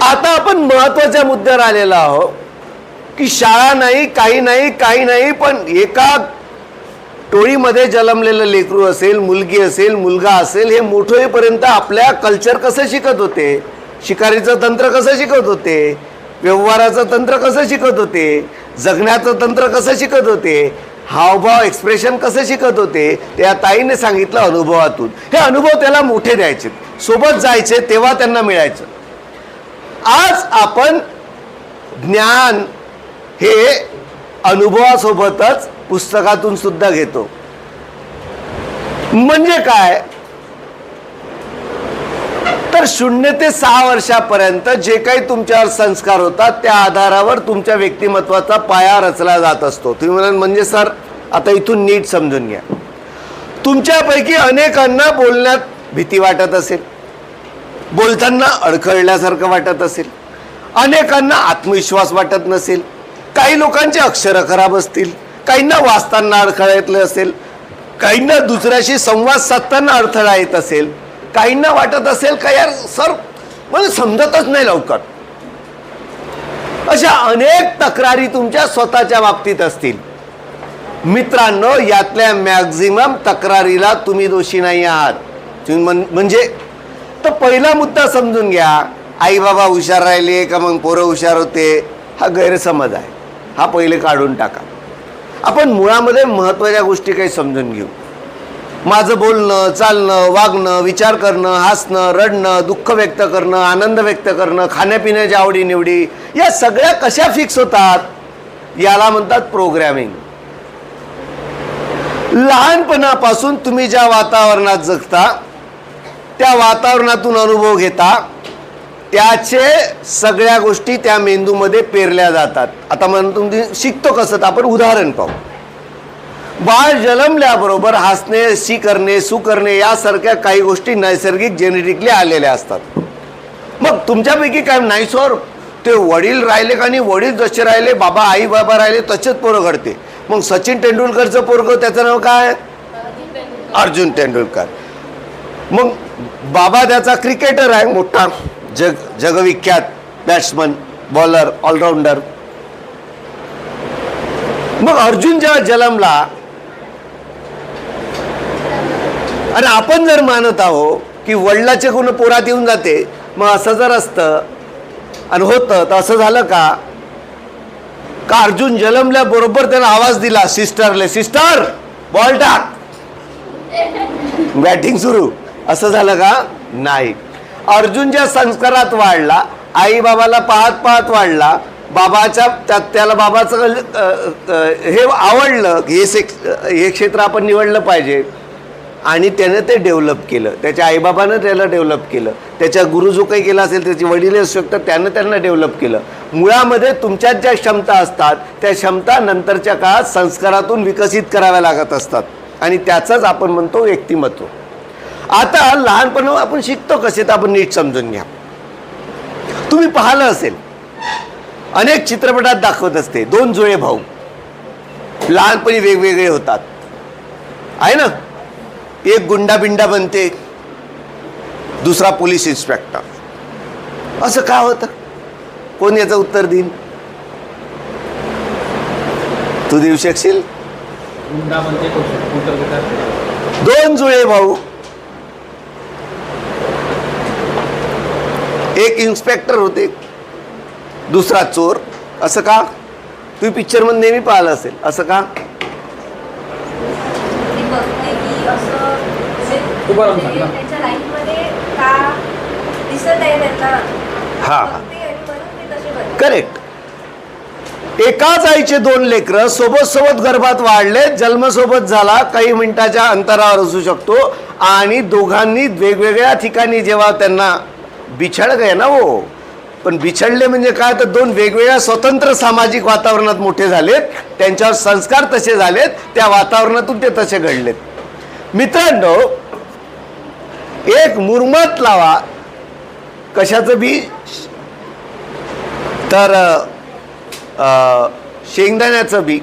आता आपण महत्वाच्या मुद्द्यावर आलेलो आहोत की शाळा नाही, काही नाही, काही नाही, पण एका टोळीमध्ये जन्मलेलं लेकरू असेल, मुलगी असेल, मुलगा असेल, हे मोठं होईपर्यंत आपल्या कल्चर कसं शिकत होते, शिकारीचं तंत्र कसं शिकत होते, व्यवहाराचं तंत्र कसं शिकत होते, जगण्याचं तंत्र कसं शिकत होते, हावभाव एक्सप्रेशन कसं शिकत होते, त्या ताईने सांगितलं अनुभवातून. हे अनुभव त्याला मोठे द्यायचे, सोबत जायचे, तेव्हा त्यांना मिळायचं. आज आपण ज्ञान हे अनुभवासोबतच पुस्तकातून सुद्धा घेतो. म्हणजे काय तर 0 ते 6 वर्षापर्यंत जे काही तुमच्यावर संस्कार होतात त्या आधारावर तुमच्या व्यक्तिमत्वाचा पाया रचला जात असतो. तुम्ही म्हणाल म्हणजे सर आता इथून नीट समजून घ्या. तुमच्यापैकी अनेकांना बोलण्यात भीती वाटत असेल, बोलताना अडखळल्यासारखं वाटत असेल, अनेकांना आत्मविश्वास वाटत नसेल, काही लोकांचे अक्षरं खराब असतील, काहींना वाचताना अडथळा येतलं असेल, काहींना दुसऱ्याशी संवाद साधताना अडथळा येत असेल, काहींना वाटत असेल का यार सर मला समजतच नाही लवकर. अशा अनेक तक्रारी तुमच्या स्वतःच्या बाबतीत असतील. मित्रांनो, यातल्या मॅक्झिमम तक्रारीला तुम्ही दोषी नाही आहात. तुम्ही म्हणजे तर पहिला मुद्दा समजून घ्या. आई बाबा हुशार राहिले का मग पोरं हुशार होते, हा गैरसमज आहे. हा पहिले काढून टाका. आपण मुळामध्ये महत्त्वाच्या गोष्टी काही समजून घेऊ. माझं बोलणं, चालणं, वागणं, विचार करणं, हसणं, रडणं, दुःख व्यक्त करणं, आनंद व्यक्त करणं, खाण्यापिण्याच्या आवडीनिवडी, या सगळ्या कशा फिक्स होतात, याला म्हणतात प्रोग्रॅमिंग. लहानपणापासून तुम्ही ज्या वातावरणात जगता, त्या वातावरणातून अनुभव घेता, त्याचे सगळ्या गोष्टी त्या मेंदूमध्ये पेरल्या जातात. आता म्हणून तुम्ही शिकतो कसं, तर आपण उदाहरण पाहू. बाळ जन्मल्याबरोबर हसणे, शी करणे, सू करणे यासारख्या काही गोष्टी नैसर्गिक जेनेटिकली आलेल्या असतात. मग तुमच्यापैकी काय नाही सर ते वडील राहिले का नाही, वडील जसे राहिले, बाबा आई बाबा राहिले तसेच पोरं घडते. मग सचिन तेंडुलकरचं पोरगं त्याचं नाव काय, अर्जुन तेंडुलकर. मग बाबा त्याचा क्रिकेटर आहे, मोठा जगविख्यात बॅट्समन, बॉलर, ऑलराऊंडर. मग अर्जुन जेव्हा जन्मला, आणि आपण जर मानत आहोत की वडिलाचे गुण पोरात येऊन जाते, मग असं जर असतं आणि होतं तर असं झालं का अर्जुन जन्मल्याबरोबर त्याला आवाज दिला सिस्टरले, सिस्टर बॉल टाक, बॅटिंग सुरू, असं झालं का नाही. अर्जुनच्या संस्कारात वाढला, आई बाबाला पाहत पाहत वाढला, बाबाच्या त्याला बाबाचं हे आवडलं की हे क्षेत्र आपण निवडलं पाहिजे, आणि त्याने ते डेव्हलप केलं. त्याच्या आईबाबानं त्याला डेव्हलप केलं, त्याच्या गुरु जो काही केला असेल, त्याची वडील असू शकतात, त्यानं त्यांना डेव्हलप केलं. मुळामध्ये तुमच्यात ज्या क्षमता असतात त्या क्षमता नंतरच्या काळात संस्कारातून विकसित कराव्या लागत असतात, आणि त्याचंच आपण म्हणतो व्यक्तिमत्व. आता लहानपणी आपण शिकतो कसे, तर आपण नीट समजून घ्या. तुम्ही पाहिलं असेल अनेक चित्रपटात दाखवत असते 2 जुळे भाऊ लहानपणी वेगवेगळे होतात, आहे ना. एक गुंडा बिंडा बनते, दुसरा पोलीस इन्स्पेक्टर. असं का होतं, कोण याचं उत्तर देईन, तू देऊ शकशील. 2 जुळे भाऊ, एक इन्स्पेक्टर होते, दुसरा चोर. असं का, तुम्ही पिक्चर मध्ये नेहमी पाहिलं असेल. असं का, हा करेक्ट. एकाच आईचे 2 लेकरं सोबत सोबत गर्भात वाढले, जन्म सोबत झाला, काही मिनिटाच्या अंतरावर असू शकतो, आणि दोघांनी वेगवेगळ्या ठिकाणी जेव्हा त्यांना बिछड गए ना हो, पण बिछडले म्हणजे काय, तर 2 वेगवेगळ्या स्वतंत्र सामाजिक वातावरणात मोठे झालेत, त्यांच्यावर संस्कार तसे झालेत, त्या वातावरणातून ते तसे घडलेत. मित्रांनो, एक मुरमात लावा, कशाचं बी, तर शेंगदाण्याचं बी,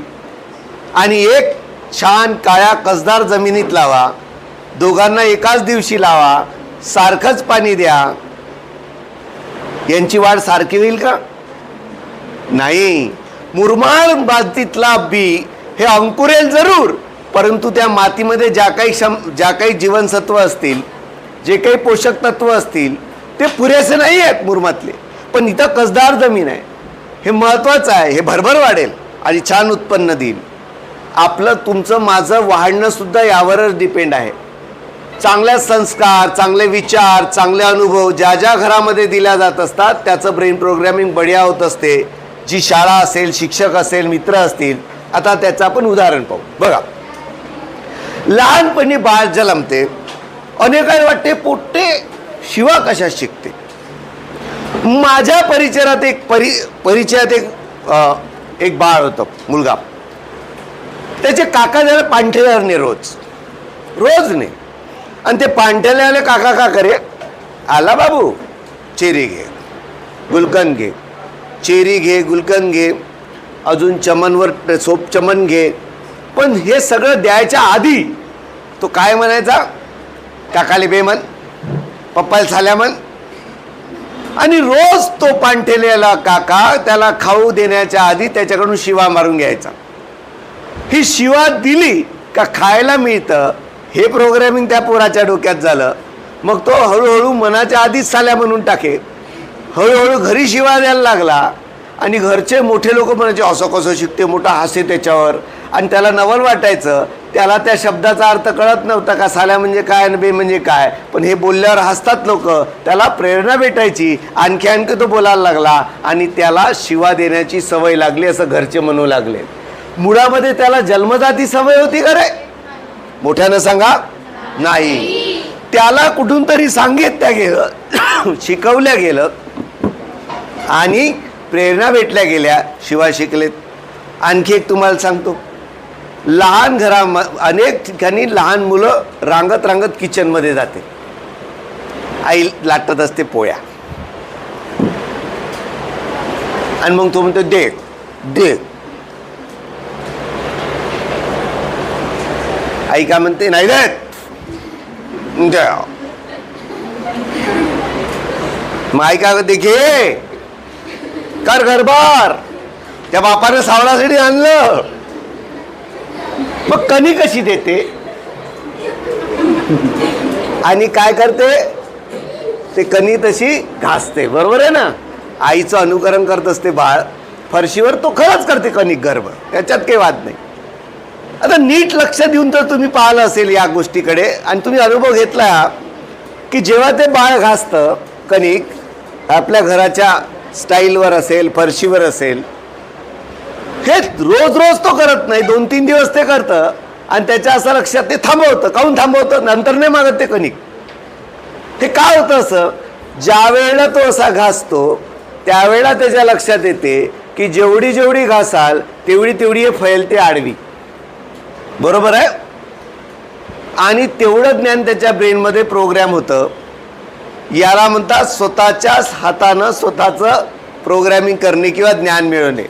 आणि एक छान काळ्या कसदार जमिनीत लावा, दोघांना एकाच दिवशी लावा, सारखंच पाणी द्या, यांची वाढ सारखी होईल का? नाही. मुरमाड मातीतला बी हे अंकुरेल जरूर, परंतु त्या मातीमध्ये ज्या काही जीवनसत्व असतील, जे काही पोषक तत्व असतील ते पुरेसे नाही आहेत मुरमातले. पण इथं कसदार जमीन आहे, हे महत्वाचं आहे. हे भरभर वाढेल आणि छान उत्पन्न देईल. आपलं तुमचं माझं वाढणं सुद्धा यावरच डिपेंड आहे. चांगले संस्कार, चांगले विचार, चांगले अनुभव ज्या ज्या घरामध्ये दिल्या जात असतात त्याचं ब्रेन प्रोग्रॅमिंग बढिया होत असते. जी शाळा असेल, शिक्षक असेल, मित्र असतील. आता त्याचं आपण उदाहरण पाहू. बघा, लहानपणी बाळ जन्मते, अनेकांना वाटते पोट्टे शिवा कशा शिकते. माझ्या परिचयात एक बाळ होतं, मुलगा. त्याचे काका जरा पांठेल्याने रोज नाही. आणि ते पांठेल्याने काका का करे, आला बाबू चेरी घे, गुलकंद घे, चेरी घे, गुलकंद घे, अजून चमनवर सोप चमन घे. पण हे सगळं द्यायच्या आधी तो काय म्हणायचा, काकाले बेमन, पप्पाला साल्या मन. आणि रोज तो पांठेलेला काका त्याला खाऊ देण्याच्या आधी त्याच्याकडून शिवा मारून घ्यायचा. ही शिवा दिली का खायला मिळतं, हे प्रोग्रॅमिंग त्या पोराच्या डोक्यात झालं. मग तो हळूहळू मनाच्या आधीच साल्या म्हणून टाके. हळूहळू घरी शिवा द्यायला लागला आणि घरचे मोठे लोक म्हणायचे असं कसं शिकते, मोठा हास्य त्याच्यावर. आणि त्याला नवल वाटायचं, त्याला त्या शब्दाचा अर्थ कळत नव्हता का साल्या म्हणजे काय आणि बे म्हणजे काय. पण हे बोलल्यावर हसतात लोक, त्याला प्रेरणा भेटायची, आणखी तो बोलायला लागला आणि त्याला शिवा देण्याची सवय लागली असं घरचे म्हणू लागले. मुळामध्ये त्याला जन्मजाती सवय होती का रे? मोठ्यानं सांगा. नाही. त्याला कुठून तरी सांगितल्या गेलं, शिकवल्या गेलं आणि प्रेरणा भेटल्या गेल्या, शिवाय शिकलेत. आणखी एक तुम्हाला सांगतो, लहान अनेक ठिकाणी लहान मुलं रांगत रांगत किचनमध्ये जाते. आई लाटत असते पोळ्या आणि मग तो म्हणतो दे दे. आई काय म्हणते, नाही देत द्या. मग आई काय म्हणते, घे कर घरबार. त्या बापाने सावळासाठी आणलं. मग कणी कशी देते आणि काय करते, ते कणी तशी घासते. बरोबर आहे ना? आईचं अनुकरण करत असते बाळ. फरशीवर तो खरंच करते कणिक गर्भ, त्याच्यात काही वाद नाही. आता नीट लक्ष देऊन तर तुम्ही पाहिलं असेल या गोष्टीकडे आणि तुम्ही अनुभव घेतला की जेव्हा ते बाळ घासतं कणिक, आपल्या घराच्या स्टाईलवर असेल, फरशीवर असेल, हे रोज रोज तो करत नाही, 2-3 दिवस ते करतं आणि त्याच्या असं लक्षात ते थांबवतं. काहून थांबवतं? नंतर नाही मागत ते कणिक. हे काय होतं असं, ज्या वेळेला तो असा घासतो त्यावेळेला त्याच्या लक्षात येते की जेवढी जेवढी घासाल तेवढी तेवढी हे फैलते आडवी. बरोबर आहे? आणि तेवढं ज्ञान त्याच्या ब्रेनमध्ये प्रोग्रॅम होतं. याला म्हणतात स्वतःच्याच हातानं स्वतःचं प्रोग्रॅमिंग करणे किंवा ज्ञान मिळवणे.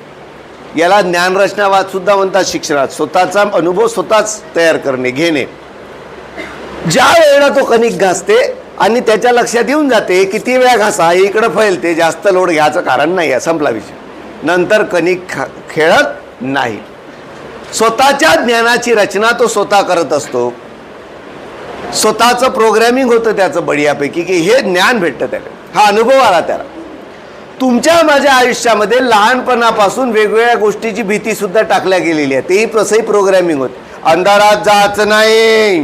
याला ज्ञानरचना सुद्धा म्हणतात शिक्षणात. स्वतःचा अनुभव स्वतःच तयार करणे, घेणे. ज्या वेळेला तो कणिक घासते आणि त्याच्या लक्षात येऊन जाते किती वेळा घासा, इकडं फैलते, जास्त लोड घ्यायचं कारण नाही आहे, संपला विषय. नंतर कणिक खेळत नाही. स्वतःच्या ज्ञानाची रचना तो स्वतः करत असतो. स्वतःचं प्रोग्रॅमिंग होतं त्याचं बढियापैकी की हे ज्ञान भेटतं त्याला, हा अनुभव आला त्याला. तुमच्या माझ्या आयुष्यामध्ये लहानपणापासून वेगवेगळ्या गोष्टीची भीती सुद्धा टाकल्या गेलेली आहे. तेही तसंही प्रोग्रॅमिंग होत. अंधारात जायचं नाही,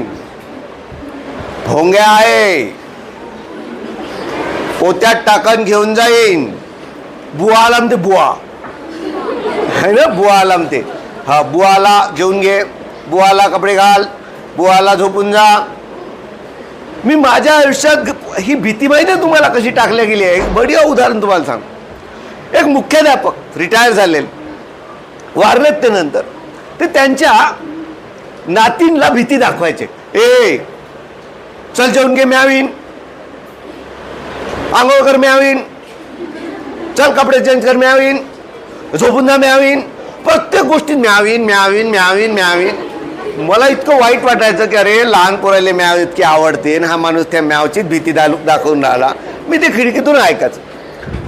भोंग्या आहे, पोत्यात टाकन घेऊन जाईन, बुवा आलाम ते बुवा है ना, बुवा आलाम ते, हा बुवाला घेऊन घे, बुवाला कपडे घाल, बुवाला झोपून जा. मी माझ्या आयुष्यात ही भीती माहिती आहे तुम्हाला कशी टाकल्या गेली आहे. एक बढिया उदाहरण तुम्हाला सांग. एक मुख्याध्यापक रिटायर झालेले, वारलेत ते नंतर. ते त्यांच्या नातींना भीती दाखवायचे. ए चल जेवून घे म्यावीन, आंघोळ कर म्यावीन, चल कपडे चेंज कर म्यावीन, झोपून जा म्यावीन. प्रत्येक गोष्टीत म्यावीन म्यावीन म्यावीन म्यावीन. मला इतकं वाईट वाटायचं की अरे लहान पोराले म्याव इतकी आवडते आणि हा माणूस त्या म्यावचीच भीती दाखवून राहिला. मी ते खिडकीतून ऐकायचं.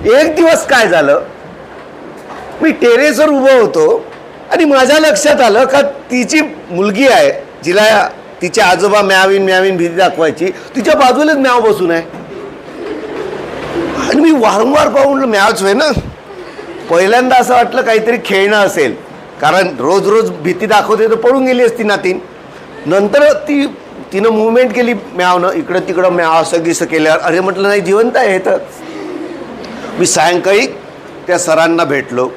एक दिवस काय झालं, मी टेरेसवर उभं होतो आणि माझ्या लक्षात आलं का तिची मुलगी आहे, जिला तिचे आजोबा म्यावीन म्यावीन भीती दाखवायची, तिच्या बाजूलाच म्याव बसून आहे. आणि मी वारंवार पाहून म्यावच आहे ना. पहिल्यांदा असं वाटलं काहीतरी खेळणं असेल, कारण रोज रोज भीती दाखवते तर पळून गेली असती नातीन. नंतर तिनं मुवमेंट केली म्यावनं, इकडं तिकडं म्याव असं गिसं केल्यावर अरे म्हटलं नाही, जिवंत आहे हे तर. मी सायंकाळी त्या सरांना भेटलो.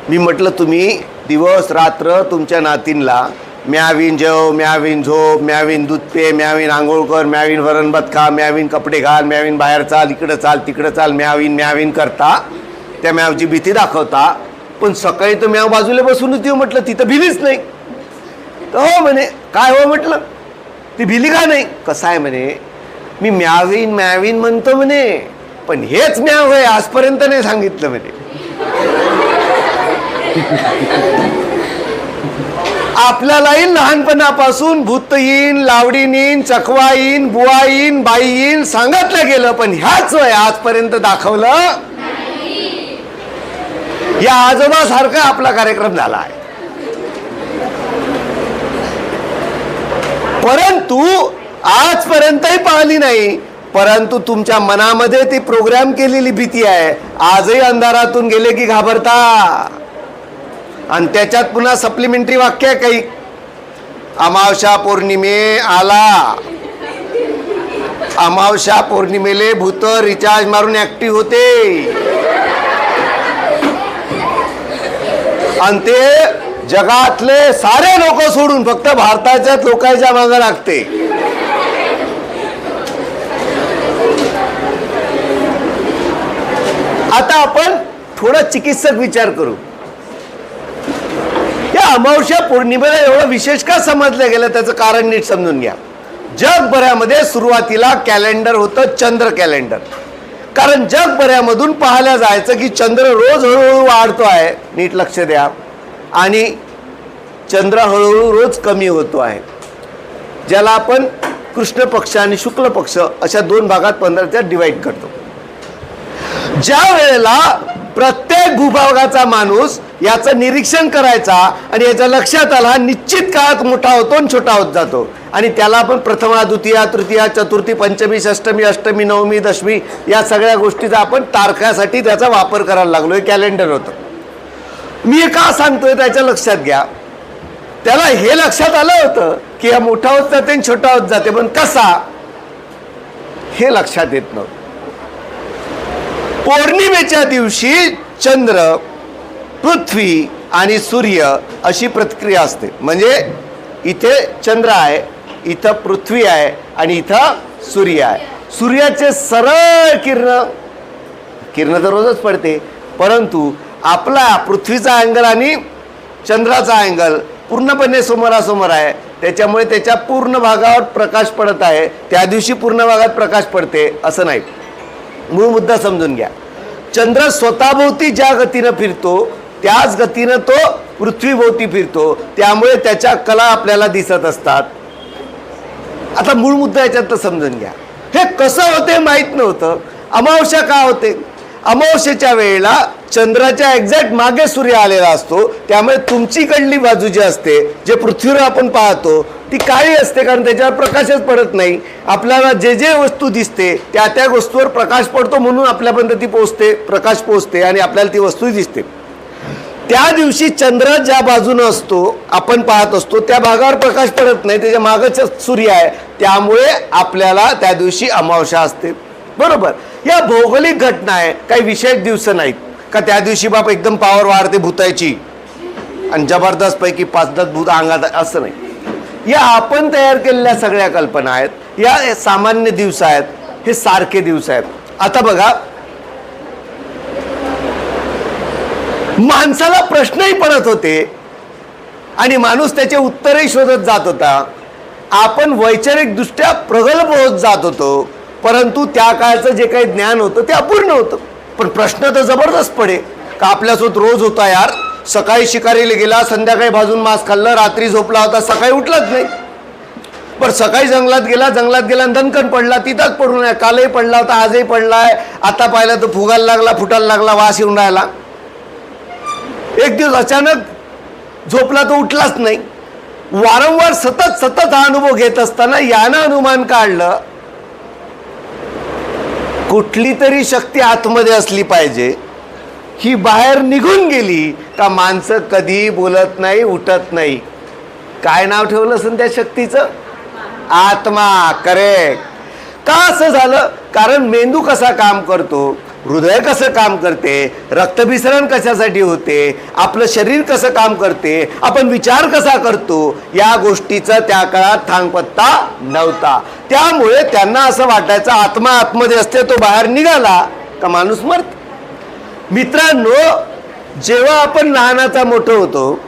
मी म्हटलं तुम्ही दिवस रात्र तुमच्या नातींला म्यावीन जेव, म्यावीन झोप, म्यावीन दूध पे, म्यावीन आंघोळ कर, म्यावीन वरण भात खा, म्यावीन कपडे घाल, म्यावीन बाहेर चाल, इकडं चाल तिकडं चाल, म्यावीन म्यावीन करता, त्या म्यावची भीती दाखवता. पण सकाळी तर म्याव बाजूला बसून होती. म्हटलं तिथं भिलीच नाही. तर हो म्हणे. काय हो म्हटलं, ती भिली का नाही? कसं आहे म्हणे, मी म्यावीन म्यावीन म्हणतो म्हणे, पण हेच म्याव आहे आजपर्यंत नाही सांगितलं म्हणे. आपल्यालाही लहानपणापासून भूत येईन, लावडीन येईन, चकवा येईन, बुवा येईन, बाई येईन सांगितलं गेलं, पण ह्याच वय आजपर्यंत दाखवलं. या आजोबासारखा आपला कार्यक्रम झाला आहे. परंतु आजपर्यंतही पाहिली नाही, परंतु तुमच्या मनामध्ये ती प्रोग्राम केलेली भीती आहे. आजही अंधारातून गेले की घाबरता. आणि त्याच्यात पुन्हा सप्लिमेंटरी वाक्य आहे काही, अमावस्या पौर्णिमे आला, अमावस्या पौर्णिमेले भूत रिचार्ज मारून ऍक्टिव्ह होते. आणि ते जगातले सारे लोक सोडून फक्त भारताच्याच लोकांच्या मागे लागते. आता आपण थोडा चिकित्सक विचार करू. या अमावस्या पौर्णिमेला एवढं विशेष का समजलं गेलं त्याचं कारण नीट समजून घ्या. जगभरामध्ये सुरुवातीला कॅलेंडर होतं चंद्र कॅलेंडर. कारण जगभरामधून पाहायला जायचं की चंद्र रोज हळूहळू वाढतो आहे, नीट लक्ष द्या, आणि चंद्र हळूहळू रोज कमी होतो आहे, ज्याला आपण कृष्ण पक्ष आणि शुक्ल पक्ष अशा दोन भागात 15 डिवाइड करतो. ज्या वेळेला प्रत्येक भूभागाचा माणूस याचं निरीक्षण करायचा आणि याच्या लक्षात आला, निश्चित काळात मोठा होतो आणि छोटा होत जातो. आणि त्याला आपण प्रथमा, द्वितीया, तृतीया, चतुर्थी, पंचमी, षष्टमी, अष्टमी, नवमी, दशमी या सगळ्या गोष्टीचा आपण तारखासाठी त्याचा वापर करायला लागलो. हे कॅलेंडर होतं. मी हे का सांगतोय त्याच्या लक्षात घ्या. त्याला हे लक्षात आलं होतं की हा मोठा होत जाते आणि छोटा होत जाते, पण कसा हे लक्षात येत नव्हतं. पौर्णिमेच्या दिवशी चंद्र, पृथ्वी आणि सूर्य अशी प्रतिक्रिया असते. म्हणजे इथे चंद्र आहे, इथं पृथ्वी आहे आणि इथं सूर्य आहे. सूर्याचे सरळ किरण तर रोजच पडते, परंतु आपला पृथ्वीचा अँगल आणि चंद्राचा अँगल पूर्णपणे समोरासमोर आहे. त्याच्यामुळे त्याच्या पूर्ण भागावर प्रकाश पडत आहे. त्या दिवशी पूर्ण भागात प्रकाश पडते असं नाही. मूळ मुद्दा समजून घ्या. चंद्र स्वतःभोवती ज्या गतीनं फिरतो त्याच गतीनं तो पृथ्वीभोवती फिरतो, त्यामुळे त्याच्या कला आपल्याला दिसत असतात. आता मूळ मुद्दा याच्यात समजून घ्या. हे कसं होते माहीत नव्हतं. अमावस्या का होते? अमावस्येच्या वेळेला चंद्राच्या एक्झॅक्ट मागे सूर्य आलेला असतो, त्यामुळे तुमचीकडली बाजू जी असते, जे पृथ्वीवर आपण पाहतो ती काळी असते, कारण त्याच्यावर प्रकाशच पडत नाही. आपल्याला जे वस्तू दिसते त्या त्या वस्तूवर प्रकाश पडतो, म्हणून आपल्यापर्यंत ती पोहोचते, प्रकाश पोहोचते आणि आपल्याला ती वस्तू दिसते. त्या दिवशी चंद्र ज्या बाजूनं असतो आपण पाहत असतो त्या भागावर प्रकाश पडत नाही, त्याच्या मागच सूर्य आहे, त्यामुळे आपल्याला त्या दिवशी अमावस्या असते. बरोबर. या भौगोलिक घटना आहे, काही विशेष दिवस नाहीत का त्या दिवशी बाप एकदम पावर वाढते भूतायची आणि जबरदस्त पैकी 5-10 भूत अंगात, असं नाही. या आपण तयार केलेल्या सगळ्या कल्पना आहेत. या सामान्य दिवस आहेत, हे सारखे दिवस आहेत. आता बघा, माणसाला प्रश्नही पडत होते आणि माणूस त्याचे उत्तरही शोधत जात होता. आपण वैचारिक दृष्ट्या प्रगल्भ होत जात होतो, परंतु त्या काळचं जे काही ज्ञान होतं ते अपूर्ण होतं. पण प्रश्न तर जबरदस्त पडे का आपल्यासोबत रोज होता यार. सकाळी शिकारीला गेला, संध्याकाळी भाजून मांस खाल्लं, रात्री झोपला होता, सकाळी उठलाच नाही. पण सकाळी जंगलात गेला आणि दणकन पडला, तिथंच पडून आहे, कालही पडला होता, आजही पडलाय, आता पाहिला तर फुगायला लागला, फुटायला लागला, वास येऊन राहिला. एक दिवस अचानक झोपला तो उठलाच नाही. वारंवार सतत हा अनुभव घेत असताना यानं अनुमान काढलं, कुठली तरी शक्ती आतमध्ये असली पाहिजे, ही बाहेर निघून गेली का माणसं कधी बोलत नाही, उठत नाही. काय नाव ठेवलं असेल त्या शक्तीचं? आत्मा. करेक्ट. का असं झालं? कारण मेंदू कसा काम करतो, हृदय कसं काम करते, रक्तभिसरण कशासाठी होते, आपलं शरीर कसं काम करते, आपण विचार कसा करतो, या गोष्टीचा त्या काळात थांगपत्ता नव्हता. त्यामुळे त्यांना असं वाटायचं आत्मा आतमध्ये असते, तो बाहेर निघाला का माणूस मरत. मित्रांनो, जेव्हा आपण लहानाचा मोठं होतो,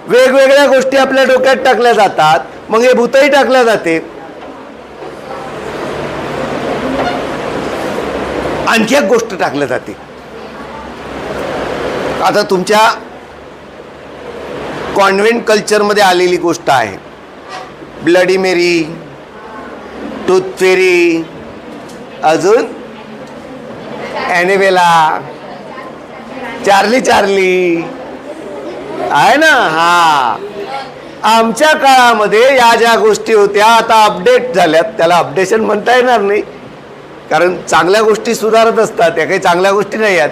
वेगवेगळ्या गोष्टी आपल्या डोक्यात टाकल्या जातात, मग हे भूतही टाकल्या जाते. आणखी एक गोष्ट टाकल्या जाते. आता तुमच्या कॉन्व्हेंट कल्चरमध्ये आलेली गोष्ट आहे, ब्लडी मेरी, टूथ फेरी, अजून ॲनिबेला, चार्ली चार्ली आहे ना. हा, आमच्या काळामध्ये या ज्या गोष्टी होत्या आता अपडेट झाल्यात, त्याला अपडेशन म्हणता येणार नाही, कारण चांगल्या गोष्टी सुधारत असतात, त्या काही चांगल्या गोष्टी नाही आहेत.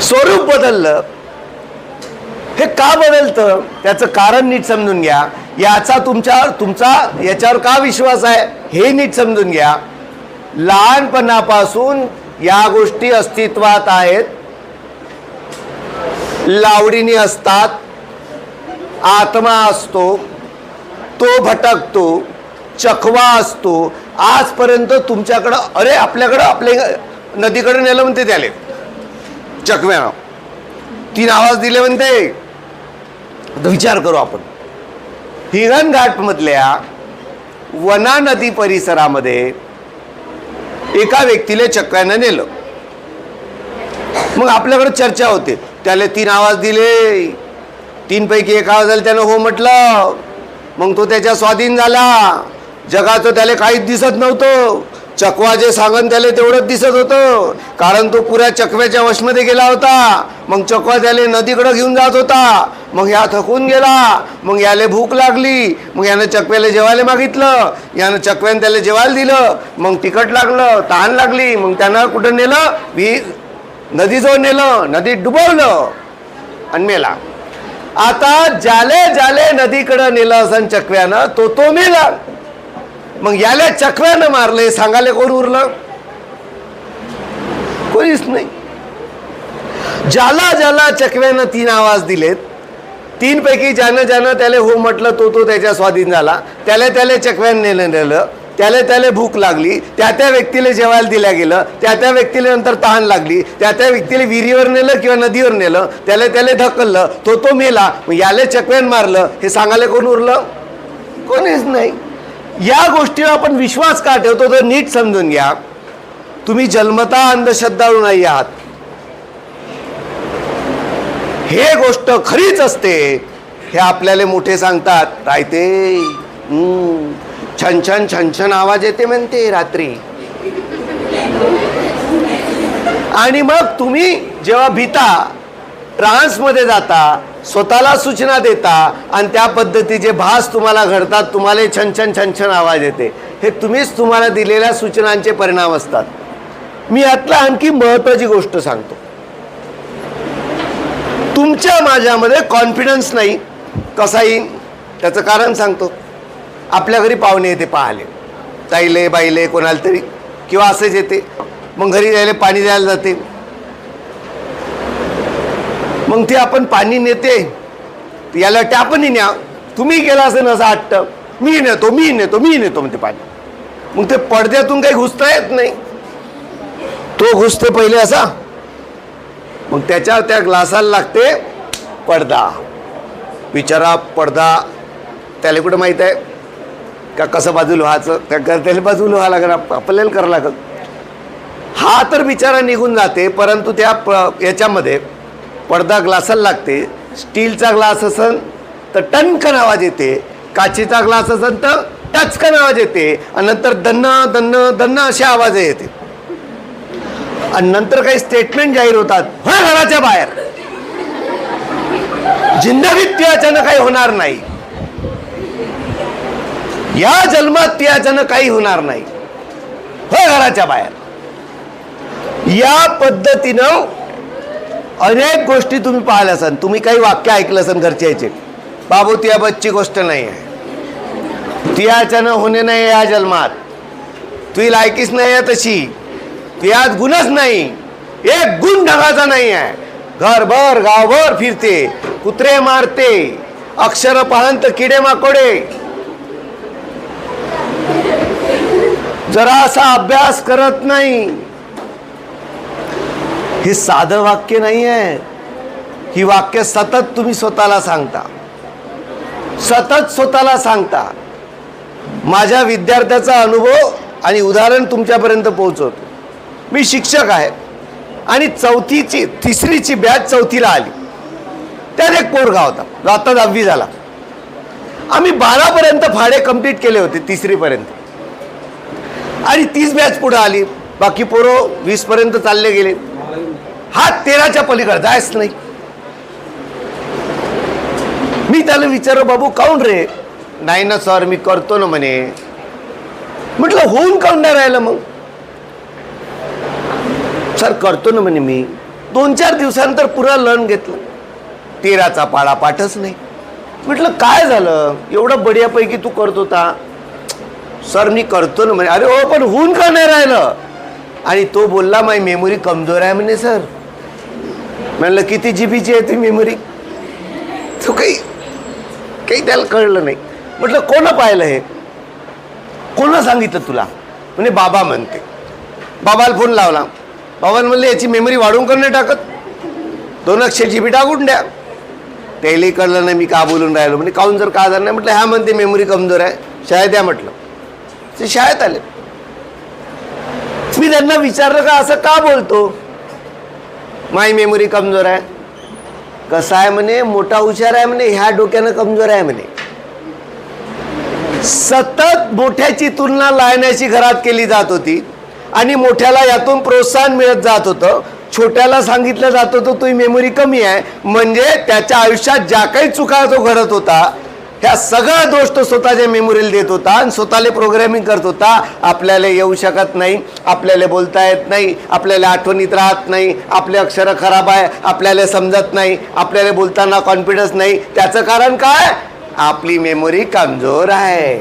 स्वरूप बदललं. हे का बदलतं त्याचं कारण नीट समजून घ्या. याचा तुमचा याच्यावर का विश्वास आहे हे नीट समजून घ्या. लहानपणापासून या गोष्टी अस्तित्वात आहेत. लावडीनी असतात, आत्मा असतो, तो भटकतो, चकवा असतो. आजपर्यंत तुमच्याकडं, अरे आपल्याकडं, आपल्या नदीकडे नेलं म्हणते त्याले चकव्यानं, 3 आवाज दिले म्हणते. विचार करू आपण, हिंगणघाट मधल्या वना नदी परिसरामध्ये एका व्यक्तीला चकव्यानं नेलं. मग आपल्याकडे चर्चा होते, त्याला 3 आवाज दिले, 3 पैकी 1 आवाजाला त्यानं हो म्हटलं, मग तो त्याच्या स्वाधीन झाला. जगाचं त्याला काहीच दिसत नव्हतं, चकवा जे सांगन त्याला तेवढंच दिसत होतं, कारण तो पुऱ्या चकव्याच्या वशमध्ये गेला होता. मग चकवा त्याला नदीकडे घेऊन जात होता. मग या थकून गेला, मग याला भूक लागली, मग यानं चकव्याला जेवायला मागितलं, यानं चकव्यानं त्याला जेवायला दिलं, मग तिखट लागलं, तहान लागली, मग त्यानं कुठं नेलं, नदीजवळ नेलं, नदीत डुबवलं आणि मेला. आता ज्याले नदीकडं नेलं असं चकव्यानं तो मेला. मग याला चकव्यानं मारलं हे सांगायला कोण उरलं? कोणीच नाही. ज्याला चकव्यानं 3 आवाज दिलेत, 3 पैकी ज्यानं त्याला हो म्हटलं तो त्याच्या स्वाधीन झाला. त्याला चकव्यानं नेलं, त्याला भूक लागली, त्या व्यक्तीला जेवायला दिल्या गेलं, त्या व्यक्तीला नंतर तहान लागली, त्या व्यक्तीला विहिरीवर नेलं किंवा नदीवर नेलं, त्याला ढकललं, तो मेला. मग याला चकव्यानं मारलं हे सांगायला कोण उरलं? कोणीच नाही. या गोष्टीवर आपण विश्वास का ठेवतो तर नीट समजून घ्या. तुम्ही जन्मता अंधश्रद्धाळू नाही आहात. हे गोष्ट खरीच असते हे आपल्याला मोठे सांगतात. काय ते छन छन छन छन आवाज येते म्हणते रात्री. आणि मग तुम्ही जेव्हा भीता, ट्रान्समध्ये जाता, स्वतःला सूचना देता आणि त्या पद्धतीचे भास तुम्हाला घडतात, तुम्हाला छन छन छन छन आवाज येते. हे तुम्हीच तुम्हाला दिलेल्या सूचनांचे परिणाम असतात. मी यातला आणखी महत्त्वाची गोष्ट सांगतो. तुमच्या माझ्यामध्ये कॉन्फिडन्स नाही. कसा येईल त्याचं कारण सांगतो. आपल्या घरी पाहुणे येते पाहाले, ताईले बाईले कोणाला तरी, किंवा असेच येते. मग घरी जायला पाणी द्यायला जाते. मग ते आपण पाणी नेते, याला टॅपनी न्या, तुम्ही गेला असेल असं वाटतं, मी नेतो म्हणते पाणी. मग ते पडद्यातून काही घुसता येत नाही, तो घुसते पहिले असा, मग त्याच्यावर त्या ग्लासाला लागते पडदा. बिचारा पडदा त्याला कुठं माहीत आहे का कसं बाजूला व्हायचं, त्याला बाजूला व्हावं लागेल, आपल्याला करावं लागेल. हा तर बिचारा निघून जाते, परंतु त्या याच्यामध्ये पडदा ग्लासाला लागते. स्टीलचा ग्लास असेल तर टणकन आवाज येते, काचेचा ग्लास असेल तर टचकन आवाज येते आणि नंतर दन्न दन्न दन्न असे आवाज येते आणि नंतर काही स्टेटमेंट जाहीर होतात, हो घराच्या बाहेर. जिंदगीत त्याच्यानं काही होणार नाही, या जन्मात त्याच्यानं काही होणार नाही, हो घराच्या बाहेर. या पद्धतीनं अनेक गोष्टी तुम्ही पाहिल्या असाल. तुम्ही काही वाक्य ऐकलं असेल घरचे यायचे, बाबू त्या बच्ची गोष्ट नाही आहे, तियाच्यानं होणे नाही या जन्मात, तुझी लायकीच नाही आहे तशी, तुझ्यात गुणच नाही, एक गुण ढगाचा नाही आहे. घरभर गावभर फिरते, कुत्रे मारते, अक्षर पाहंत किडे माकोडे, जरा असा अभ्यास करत नाही. हे साधं वाक्य नाही आहे, ही वाक्य सतत तुम्ही स्वतःला सांगता, सतत स्वतःला सांगता. माझ्या विद्यार्थ्याचा अनुभव आणि उदाहरण तुमच्यापर्यंत पोहोचवतो. मी शिक्षक आहे आणि तिसरीची बॅच चौथीला आली. त्यात एक पोरगा होता, आता 10वी झाला. आम्ही 12पर्यंत फाडे कंप्लीट केले होते, तिसरीपर्यंत. आणि 30 बॅच पुढे आली, बाकी पोरं 20पर्यंत चालले गेले. हा 13च्या पलीकडे जायच नाही. मी त्याला विचारलं, बाबू काऊन रे? नाही ना सर, मी करतो ना म्हणे. म्हटलं होऊन काऊन नाही राहिलं मग? सर करतो ना म्हणे मी. 2-4 दिवसानंतर पुन्हा लर्न घेतलं, 13चा पाढा पाठच नाही. म्हटलं काय झालं, एवढं बढियापैकी तू करत होता? सर मी करतो ना म्हणे. अरे हो, पण होऊन का नाही राहिलं? आणि तो बोलला माझी मेमोरी कमजोर आहे म्हणे सर. म्हणलं किती जीबीची आहे ती मेमोरी? तो काही त्याला कळलं नाही. म्हटलं कोणं पाहिलं हे, कोणं सांगितलं तुला? म्हणजे बाबा म्हणते. बाबाला फोन लावला, बाबाला म्हणले याची मेमरी वाढवून का नाही टाकत, 200 GB टाकून द्या. त्यालाही कळलं नाही मी का बोलून राहिलो. म्हणजे काहून जर का झालं नाही? म्हटलं ह्या म्हणते मेमरी कमजोर आहे, शाळेत या म्हटलं. ते शाळेत आले. मी त्यांना विचारलं का असं का बोलतो? माई मेमरी कमजोर आहे. कसं आहे म्हणे, मोठा हुशार आहे म्हणे, ह्या डोक्यानं कमजोर आहे म्हणे. सतत मोठ्याची तुलना लायण्याची घरात केली जात होती आणि मोठ्याला यातून प्रोत्साहन मिळत जात होतं. छोट्याला सांगितलं जात होतं तुझी मेमरी कमी आहे, म्हणजे त्याच्या आयुष्यात ज्या काही चुका तो घडत होता ह्या सगळा दोष तो स्वतःच्या मेमोरीला देत होता आणि स्वतःला प्रोग्रॅमिंग करत होता. आपल्याला येऊ शकत नाही, आपल्याला बोलता येत नाही, आपल्याला आठवणीत राहत नाही, आपले अक्षरं खराब आहे, आपल्याला समजत नाही, आपल्याला बोलताना कॉन्फिडन्स नाही. त्याचं कारण काय? आपली मेमोरी कमजोर आहे.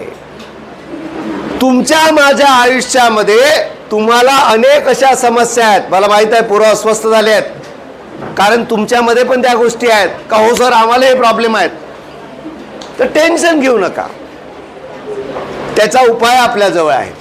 तुमच्या माझ्या आयुष्यामध्ये तुम्हाला अनेक अशा समस्या आहेत. मला माहित आहे पोरं अस्वस्थ झाले आहेत, कारण तुमच्यामध्ये पण त्या गोष्टी आहेत का? हो सर आम्हाला हे प्रॉब्लेम आहेत. तर टेन्शन घेऊ नका, त्याचा उपाय आपल्याजवळ आहे.